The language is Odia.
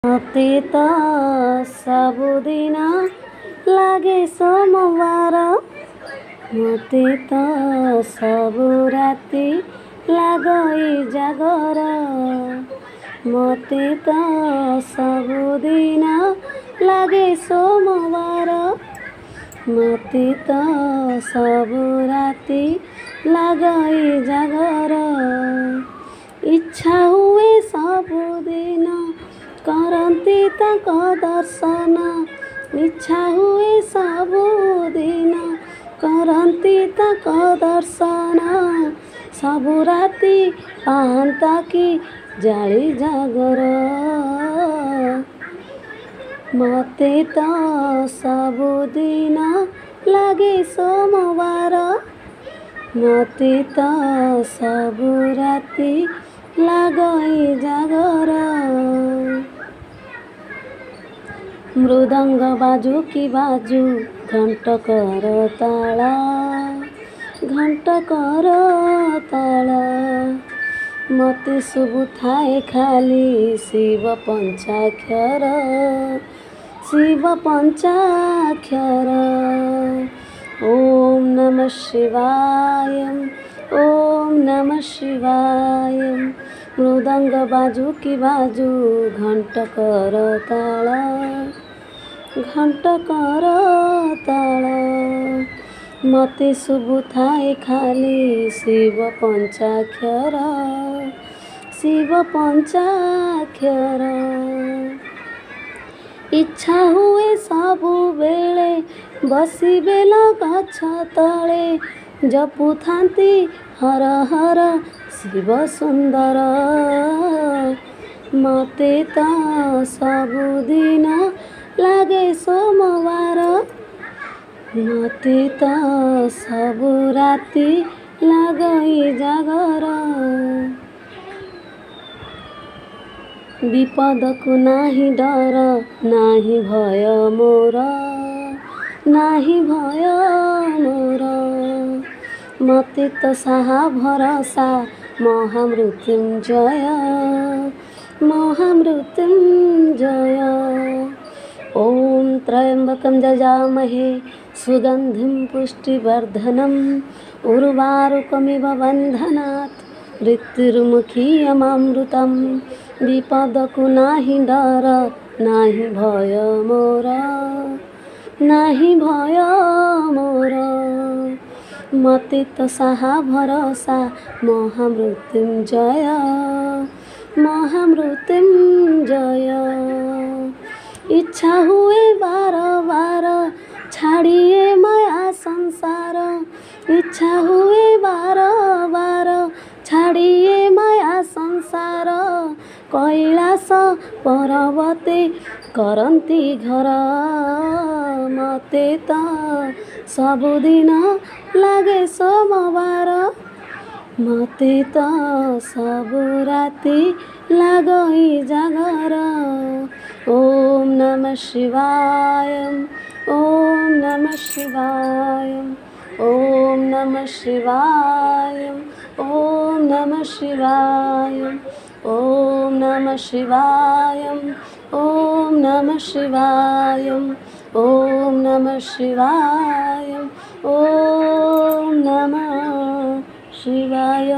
ମତେ ତ ସବୁଦିନ ଲାଗେ ସୋମବାର, ମତେ ତ ସବୁ ରାତି ଲାଗଇ ଜାଗର, ମତେ ତ ସବୁଦିନ ଲାଗେ ସୋମବାର, ମତେ ତ ସବୁ ରାତି ଲାଗଇ ଜାଗର। ଇଚ୍ଛା ହୁଏ ସବୁଦିନ କରନ୍ତି ତାଙ୍କ ଦର୍ଶନ, ଇଚ୍ଛା ହୁଏ ସବୁଦିନ କରନ୍ତି ତାଙ୍କ ଦର୍ଶନ, ସବୁ ରାତି ପାଆନ୍ତା କି ଜାଳି ଜାଗର। ମତେ ତ ସବୁଦିନ ଲାଗେ ସୋମବାର, ମତେ ତ ସବୁ ରାତି ଲାଗଇ ଜାଗର। ମୃଦଙ୍ଗ ବାଜୁ କି ବାଜୁ ଘଣ୍ଟ କରତାଳ, ଘଣ୍ଟ କରତାଳ, ମତେ ଶୁଭୁଥାଏ ଖାଲି ଶିବ ପଞ୍ଚାକ୍ଷର, ଶିବ ପଞ୍ଚାକ୍ଷର। ଓମ୍ ନମଃ ଶିବାୟ, ଓମ୍ ନମଃ ଶିବାୟ। ମୃଦଙ୍ଗ ବାଜୁ କି ବାଜୁ ଘଣ୍ଟ କରତାଳ, ଘଣ୍ଟ କରତାଳ, ମତେ ଶୁଭୁଥାଏ ଖାଲି ଶିବ ପଞ୍ଚାକ୍ଷର, ଶିବ ପଞ୍ଚାକ୍ଷର। ଇଚ୍ଛା ହୁଏ ସବୁବେଳେ ବସି ବେଲ ଗଛ ତଳେ ଜପୁଥାନ୍ତି ହର ହର ଶିବ ସୁନ୍ଦର। ମତେ ତ ସବୁଦିନ ଲାଗେ ସୋମବାର, ମତେ ତ ସବୁ ରାତି ଲାଗଇ ଜାଗର। ବିପଦକୁ ନାହିଁ ଡର ନାହିଁ ଭୟ ମୋର, ନାହିଁ ଭୟ ମୋର, ମତେ ତ ସାହା ଭରସା ମହାମୃତ୍ୟୁଞ୍ଜୟ, ମହାମୃତ୍ୟୁଞ୍ଜୟ। ଓମ୍ ତ୍ରୟମ୍ବକଂ ଯଜାମହେ ସୁଗନ୍ଧିं ପୁଷ୍ଟିवर्धनम् उर्वारुकमिव बन्धनात् मृत्युर्मुखीयमामृतम्। ବିପଦକୁ ନାହିଁ ଡର ନାହିଁ ଭୟ ମୋର, ନାହିଁ ଭୟ ମୋର, ମତେ ତ ସାହା ଭରସା ମହାମୃତ୍ୟୁଞ୍ଜୟ, ମହାମୃତ୍ୟୁଞ୍ଜୟ। ଇଚ୍ଛା ହୁଏ ବାର ବାର ଛାଡ଼ିଏ ମାୟା ସଂସାର, ଇଚ୍ଛା ହୁଏ ବାର ବାର ଛାଡ଼ିଏ ମାୟା ସଂସାର, କୈଳାସ ପର୍ବତେ କରନ୍ତି ଘର। ମତେ ତ ସବୁଦିନ ଲାଗେ ସୋମବାର, ମତେ ତ ସବୁ ରାତି ଲାଗଇ ଜାଗର। ଓମ୍ ନମଃ ଶିବାୟ, ଓମ୍ ନମଃ ଶିବାୟ, ଓମ୍ ନମଃ ଶିବାୟ, ଓମ୍ ନମଃ ଶିବାୟ, ଓମ୍ ନମଃ ଶିବାୟ, ଓମ୍ ନମଃ ଶିବାୟ, ଓମ୍ ନମଃ ଶିବାୟ, ଓମ୍ ନମଃ ଶିବାୟ।